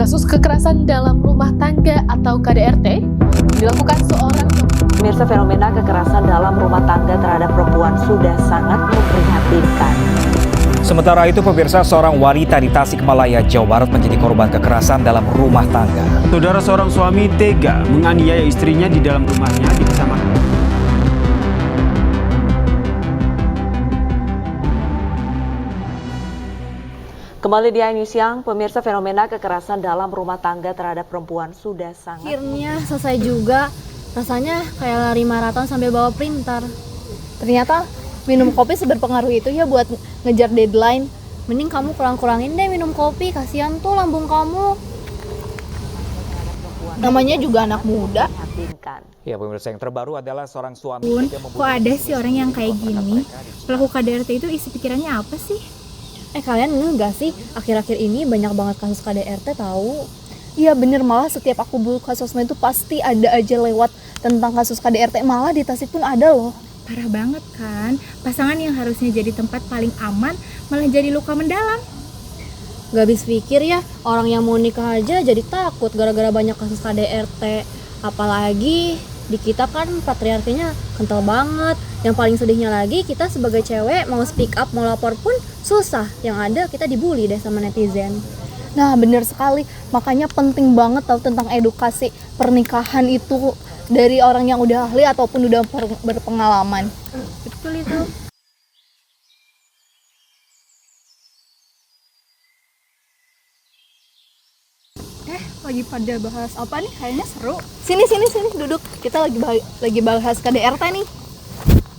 Kasus kekerasan dalam rumah tangga atau KDRT dilakukan seorang. Pemirsa, fenomena kekerasan dalam rumah tangga terhadap perempuan sudah sangat memprihatinkan. Sementara itu, pemirsa, seorang wanita di Tasikmalaya, Jawa Barat menjadi korban kekerasan dalam rumah tangga. Saudara, seorang suami tega menganiaya istrinya di dalam rumahnya di kecamatan. Kembali di iNews Siang, pemirsa, fenomena kekerasan dalam rumah tangga terhadap perempuan sudah sangat. Akhirnya selesai juga, rasanya kayak lari maraton sambil bawa printer. Ternyata minum kopi seberpengaruh itu ya buat ngejar deadline. Mending kamu kurang-kurangin deh minum kopi, kasihan tuh lambung kamu. Namanya juga anak muda. Ya, pemirsa, yang terbaru adalah seorang suami. Kok ada sih orang yang kayak gini? Pelaku KDRT itu isi pikirannya apa sih? Kalian enggak sih? Akhir-akhir ini banyak banget kasus KDRT tahu. Iya bener, malah setiap aku buka sosmed itu pasti ada aja lewat tentang kasus KDRT. Malah di Tasik pun ada loh. Parah banget kan? Pasangan yang harusnya jadi tempat paling aman malah jadi luka mendalam. Gak habis pikir ya, orang yang mau nikah aja jadi takut gara-gara banyak kasus KDRT. Apalagi di kita kan patriarkinya kental banget. Yang paling sedihnya lagi, kita sebagai cewek mau speak up, mau lapor pun susah. Yang ada kita dibully deh sama netizen. Nah bener sekali, makanya penting banget tahu tentang edukasi pernikahan itu dari orang yang udah ahli ataupun udah berpengalaman. Betul itu. Lagi pada bahas apa nih? Kayaknya seru. Sini duduk. Kita lagi bahas KDRT nih.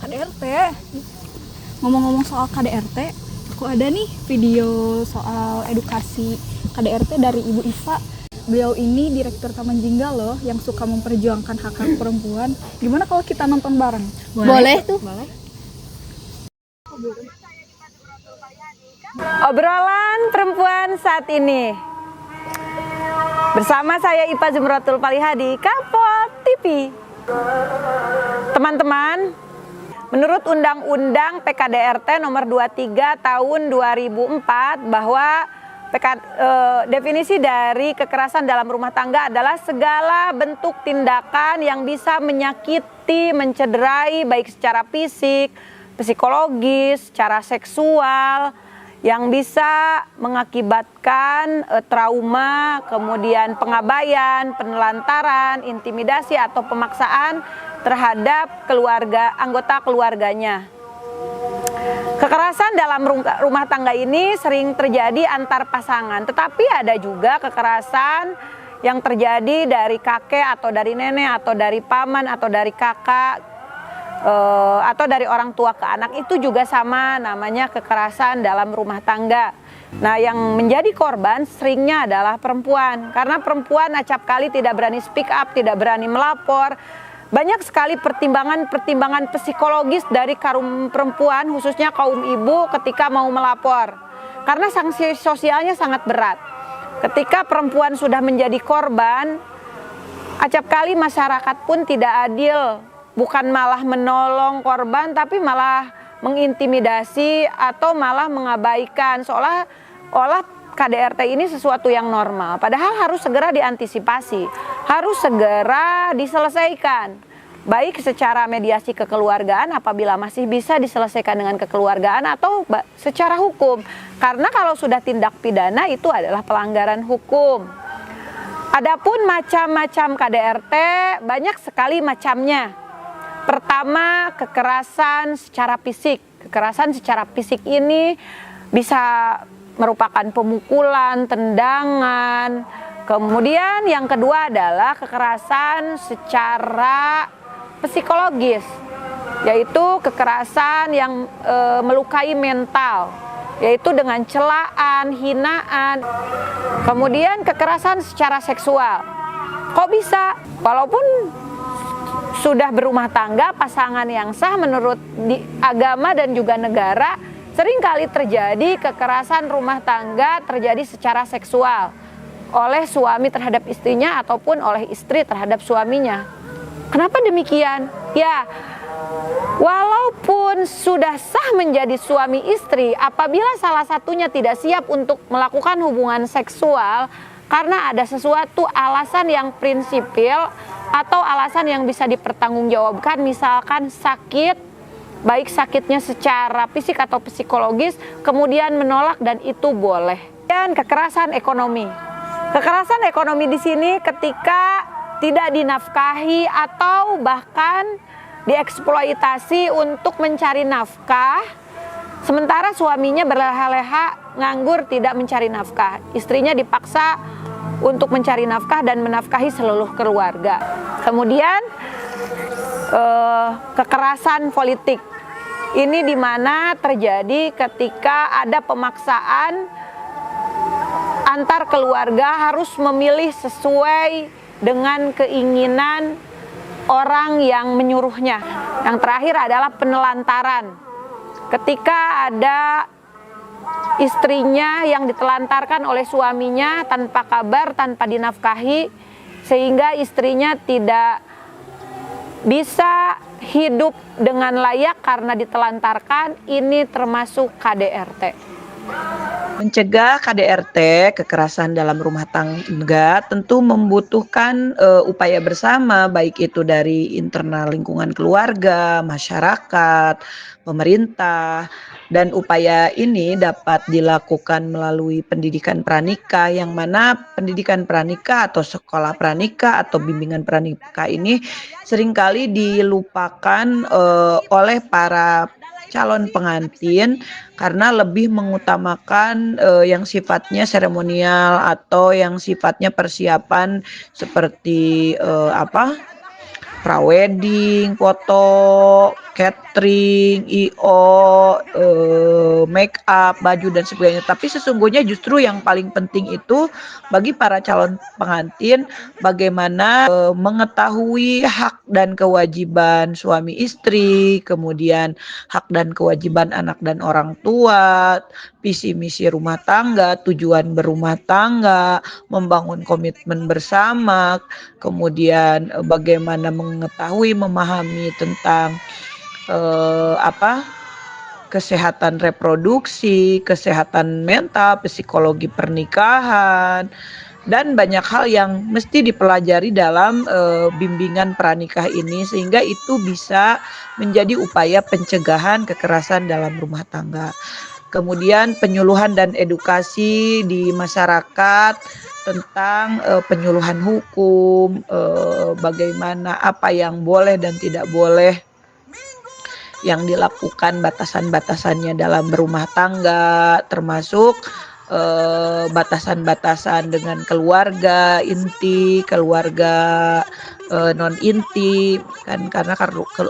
KDRT. Ngomong-ngomong soal KDRT, aku ada nih video soal edukasi KDRT dari Ibu Iva. Beliau ini direktur Taman Jingga loh, yang suka memperjuangkan hak-hak perempuan. Gimana kalau kita nonton bareng? Boleh tuh. Boleh. Obrolan perempuan saat ini bersama saya Ipa Zumratul Palihadi, Kapol TV. Teman-teman, menurut Undang-Undang PKDRT nomor 23 tahun 2004 bahwa definisi dari kekerasan dalam rumah tangga adalah segala bentuk tindakan yang bisa menyakiti, mencederai baik secara fisik, psikologis, secara seksual, yang bisa mengakibatkan trauma, kemudian pengabaian, penelantaran, intimidasi atau pemaksaan terhadap anggota keluarganya. Kekerasan dalam rumah tangga ini sering terjadi antar pasangan, tetapi ada juga kekerasan yang terjadi dari kakek atau dari nenek atau dari paman atau dari kakak atau dari orang tua ke anak. Itu juga sama, namanya kekerasan dalam rumah tangga. Nah, yang menjadi korban seringnya adalah perempuan, karena perempuan acap kali tidak berani speak up, tidak berani melapor. Banyak sekali pertimbangan psikologis dari kaum perempuan, khususnya kaum ibu ketika mau melapor, karena sanksi sosialnya sangat berat. Ketika perempuan sudah menjadi korban, acap kali masyarakat pun tidak adil. Bukan malah menolong korban, tapi malah mengintimidasi atau malah mengabaikan, seolah-olah KDRT ini sesuatu yang normal. Padahal harus segera diantisipasi, harus segera diselesaikan. Baik secara mediasi kekeluargaan apabila masih bisa diselesaikan dengan kekeluargaan, atau secara hukum. Karena kalau sudah tindak pidana itu adalah pelanggaran hukum. Adapun macam-macam KDRT banyak sekali macamnya. Pertama, kekerasan secara fisik. Kekerasan secara fisik ini bisa merupakan pemukulan, tendangan. Kemudian yang kedua adalah kekerasan secara psikologis, yaitu kekerasan yang melukai mental, yaitu dengan celaan, hinaan. Kemudian kekerasan secara seksual. Kok bisa? Walaupun sudah berumah tangga, pasangan yang sah menurut agama dan juga negara, seringkali terjadi kekerasan rumah tangga terjadi secara seksual oleh suami terhadap istrinya ataupun oleh istri terhadap suaminya. Kenapa demikian? Ya, walaupun sudah sah menjadi suami istri, apabila salah satunya tidak siap untuk melakukan hubungan seksual, karena ada sesuatu alasan yang prinsipil atau alasan yang bisa dipertanggungjawabkan, misalkan sakit, baik sakitnya secara fisik atau psikologis, kemudian menolak dan itu boleh. Dan kekerasan ekonomi. Kekerasan ekonomi di sini ketika tidak dinafkahi atau bahkan dieksploitasi untuk mencari nafkah, sementara suaminya berleha-leha nganggur tidak mencari nafkah. Istrinya dipaksa untuk mencari nafkah dan menafkahi seluruh keluarga. Kemudian kekerasan politik. Ini di mana terjadi ketika ada pemaksaan antar keluarga harus memilih sesuai dengan keinginan orang yang menyuruhnya. Yang terakhir adalah penelantaran. Ketika ada istrinya yang ditelantarkan oleh suaminya tanpa kabar, tanpa dinafkahi, sehingga istrinya tidak bisa hidup dengan layak karena ditelantarkan, ini termasuk KDRT. Mencegah KDRT, kekerasan dalam rumah tangga, tentu membutuhkan upaya bersama, baik itu dari internal lingkungan keluarga, masyarakat, pemerintah, dan upaya ini dapat dilakukan melalui pendidikan pranikah, yang mana pendidikan pranikah atau sekolah pranikah atau bimbingan pranikah ini seringkali dilupakan oleh para calon pengantin karena lebih mengutamakan yang sifatnya seremonial atau yang sifatnya persiapan seperti prawedding, foto, catering, IO, make up, baju dan sebagainya. Tapi sesungguhnya justru yang paling penting itu bagi para calon pengantin bagaimana mengetahui hak dan kewajiban suami istri, kemudian hak dan kewajiban anak dan orang tua, visi misi rumah tangga, tujuan berumah tangga, membangun komitmen bersama, kemudian bagaimana mengetahui, memahami tentang kesehatan reproduksi, kesehatan mental, psikologi pernikahan, dan banyak hal yang mesti dipelajari dalam bimbingan pranikah ini, sehingga itu bisa menjadi upaya pencegahan kekerasan dalam rumah tangga. Kemudian penyuluhan dan edukasi di masyarakat tentang penyuluhan hukum, bagaimana apa yang boleh dan tidak boleh yang dilakukan, batasan-batasannya dalam berumah tangga, termasuk batasan-batasan dengan keluarga inti, keluarga non inti, kan, karena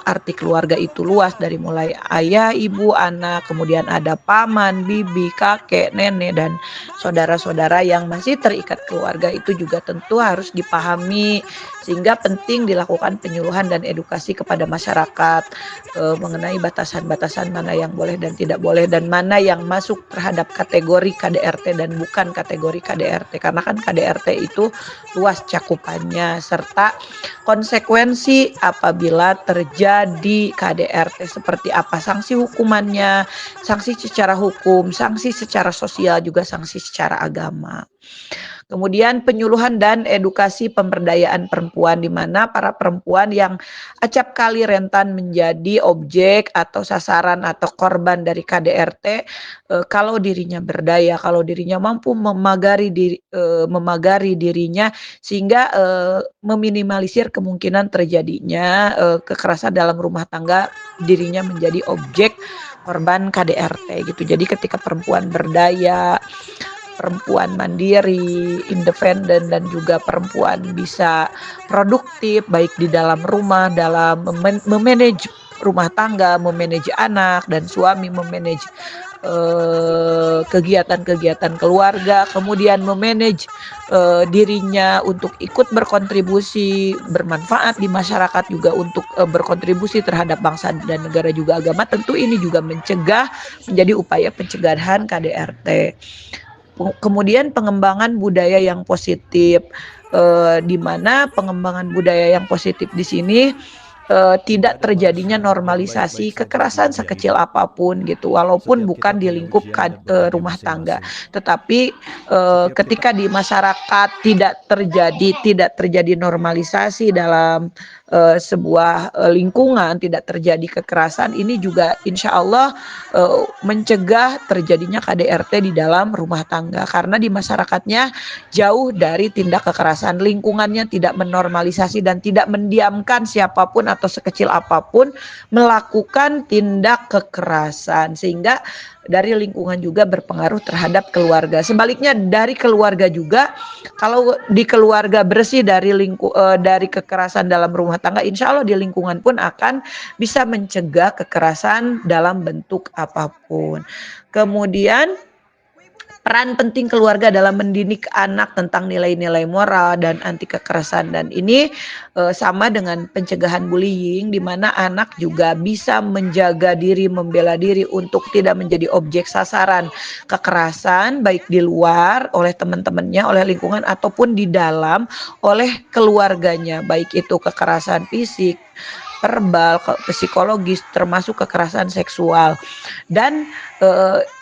arti keluarga itu luas dari mulai ayah, ibu, anak, kemudian ada paman, bibi, kakek, nenek, dan saudara-saudara yang masih terikat keluarga. Itu juga tentu harus dipahami, sehingga penting dilakukan penyuluhan dan edukasi kepada masyarakat mengenai batasan-batasan mana yang boleh dan tidak boleh, dan mana yang masuk terhadap kategori KDRT dan bukan kategori KDRT, karena kan KDRT itu luas cakupannya, serta konsekuensi apabila terjadi KDRT seperti apa, sanksi hukumannya, sanksi secara hukum, sanksi secara sosial, juga sanksi secara agama. Kemudian penyuluhan dan edukasi pemberdayaan perempuan, di mana para perempuan yang acap kali rentan menjadi objek atau sasaran atau korban dari KDRT, kalau dirinya berdaya, kalau dirinya mampu memagari dirinya, sehingga meminimalisir kemungkinan terjadinya kekerasan dalam rumah tangga, dirinya menjadi objek korban KDRT gitu. Jadi ketika perempuan berdaya, perempuan mandiri, independen, dan juga perempuan bisa produktif baik di dalam rumah, dalam memanage rumah tangga, memanage anak dan suami, memanage kegiatan-kegiatan keluarga, kemudian memanage dirinya untuk ikut berkontribusi, bermanfaat di masyarakat, juga untuk berkontribusi terhadap bangsa dan negara juga agama. Tentu ini juga menjadi upaya pencegahan KDRT. Kemudian pengembangan budaya yang positif, di mana pengembangan budaya yang positif di sini tidak terjadinya normalisasi kekerasan sekecil apapun gitu, walaupun bukan di lingkup rumah tangga, tetapi ketika di masyarakat tidak terjadi normalisasi dalam sebuah lingkungan, tidak terjadi kekerasan, ini juga insya Allah mencegah terjadinya KDRT di dalam rumah tangga, karena di masyarakatnya jauh dari tindak kekerasan, lingkungannya tidak menormalisasi dan tidak mendiamkan siapapun atau sekecil apapun melakukan tindak kekerasan, sehingga dari lingkungan juga berpengaruh terhadap keluarga. Sebaliknya dari keluarga juga, kalau di keluarga bersih dari kekerasan dalam rumah tangga, insya Allah di lingkungan pun akan bisa mencegah kekerasan dalam bentuk apapun. Kemudian peran penting keluarga dalam mendidik anak tentang nilai-nilai moral dan anti kekerasan, dan ini sama dengan pencegahan bullying, di mana anak juga bisa menjaga diri, membela diri untuk tidak menjadi objek sasaran kekerasan baik di luar oleh teman-temannya, oleh lingkungan, ataupun di dalam oleh keluarganya, baik itu kekerasan fisik, verbal, psikologis, termasuk kekerasan seksual. Dan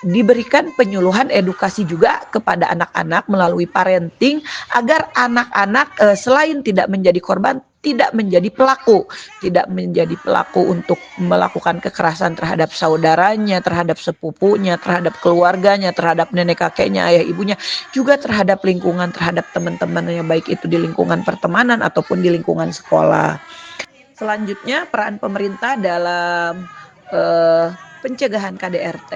diberikan penyuluhan edukasi juga kepada anak-anak melalui parenting, agar anak-anak selain tidak menjadi korban, tidak menjadi pelaku untuk melakukan kekerasan terhadap saudaranya, terhadap sepupunya, terhadap keluarganya, terhadap nenek kakeknya, ayah ibunya, juga terhadap lingkungan, terhadap teman-temannya, baik itu di lingkungan pertemanan ataupun di lingkungan sekolah. Selanjutnya, peran pemerintah dalam pencegahan KDRT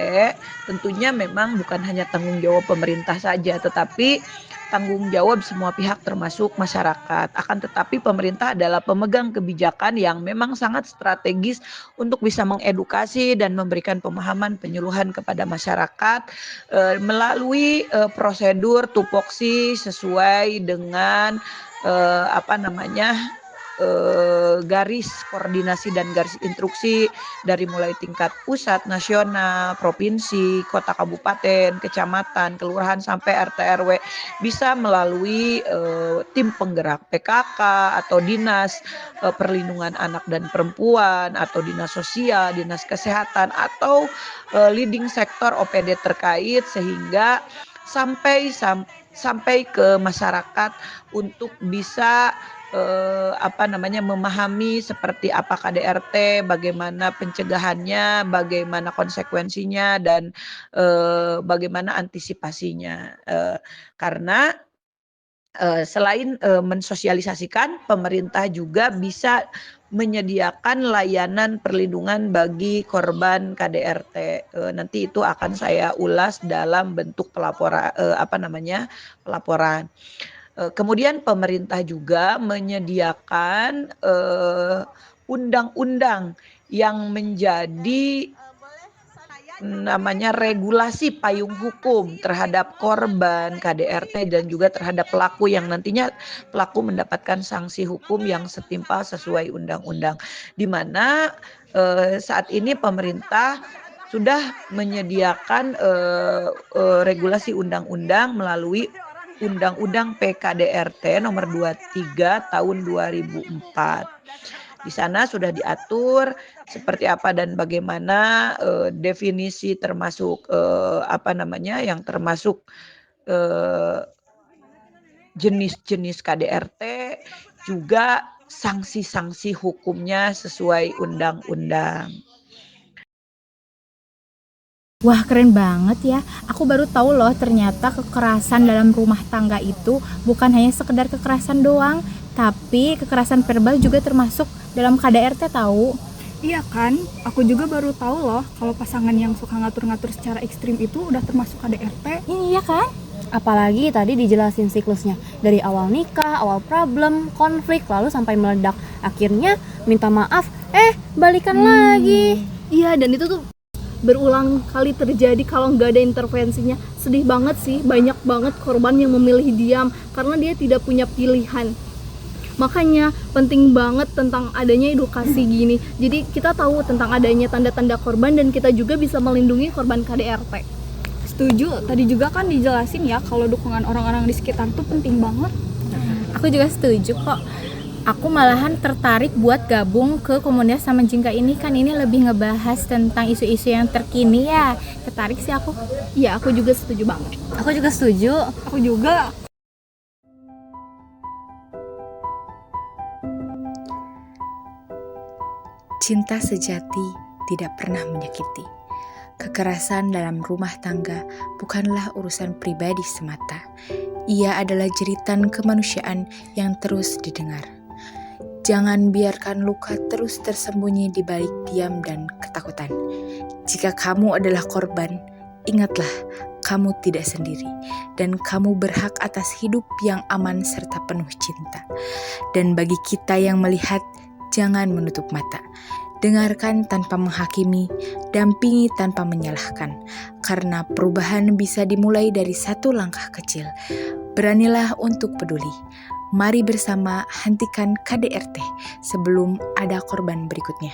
tentunya memang bukan hanya tanggung jawab pemerintah saja, tetapi tanggung jawab semua pihak termasuk masyarakat. Akan tetapi pemerintah adalah pemegang kebijakan yang memang sangat strategis untuk bisa mengedukasi dan memberikan pemahaman penyuluhan kepada masyarakat melalui prosedur tupoksi sesuai dengan garis koordinasi dan garis instruksi dari mulai tingkat pusat, nasional, provinsi, kota, kabupaten, kecamatan, kelurahan, sampai RT RW, bisa melalui tim penggerak PKK atau dinas perlindungan anak dan perempuan, atau dinas sosial, dinas kesehatan, atau leading sektor OPD terkait, sehingga sampai ke masyarakat untuk bisa memahami seperti apa KDRT, bagaimana pencegahannya, bagaimana konsekuensinya, dan bagaimana antisipasinya. Karena selain mensosialisasikan, pemerintah juga bisa menyediakan layanan perlindungan bagi korban KDRT. Nanti itu akan saya ulas dalam bentuk pelaporan. Kemudian pemerintah juga menyediakan undang-undang yang menjadi regulasi payung hukum terhadap korban KDRT dan juga terhadap pelaku, yang nantinya pelaku mendapatkan sanksi hukum yang setimpal sesuai undang-undang. Di mana saat ini pemerintah sudah menyediakan regulasi undang-undang melalui Undang-Undang PKDRT nomor 23 tahun 2004. Di sana sudah diatur seperti apa dan bagaimana definisi termasuk yang termasuk jenis-jenis KDRT, juga sanksi-sanksi hukumnya sesuai undang-undang. Wah, keren banget ya. Aku baru tahu loh ternyata kekerasan dalam rumah tangga itu bukan hanya sekedar kekerasan doang, tapi kekerasan verbal juga termasuk dalam KDRT tahu. Iya kan? Aku juga baru tahu loh kalau pasangan yang suka ngatur-ngatur secara ekstrim itu udah termasuk KDRT. Iya kan? Apalagi tadi dijelasin siklusnya, dari awal nikah, awal problem, konflik, lalu sampai meledak. Akhirnya minta maaf, balikan lagi. Iya, dan itu tuh berulang kali terjadi kalau nggak ada intervensinya. Sedih banget sih, banyak banget korban yang memilih diam karena dia tidak punya pilihan. Makanya penting banget tentang adanya edukasi gini. Jadi kita tahu tentang adanya tanda-tanda korban dan kita juga bisa melindungi korban KDRT. Setuju, tadi juga kan dijelasin ya kalau dukungan orang-orang di sekitar tuh penting banget. Aku juga setuju kok. Aku malahan tertarik buat gabung ke komunitas Taman Jingga ini, kan ini lebih ngebahas tentang isu-isu yang terkini ya. Tertarik sih aku. Ya, aku juga setuju banget. Aku juga setuju. Aku juga. Cinta sejati tidak pernah menyakiti. Kekerasan dalam rumah tangga bukanlah urusan pribadi semata. Ia adalah jeritan kemanusiaan yang terus didengar. Jangan biarkan luka terus tersembunyi di balik diam dan ketakutan. Jika kamu adalah korban, ingatlah kamu tidak sendiri dan kamu berhak atas hidup yang aman serta penuh cinta. Dan bagi kita yang melihat, jangan menutup mata. Dengarkan tanpa menghakimi, dampingi tanpa menyalahkan. Karena perubahan bisa dimulai dari satu langkah kecil. Beranilah untuk peduli. Mari bersama hentikan KDRT sebelum ada korban berikutnya.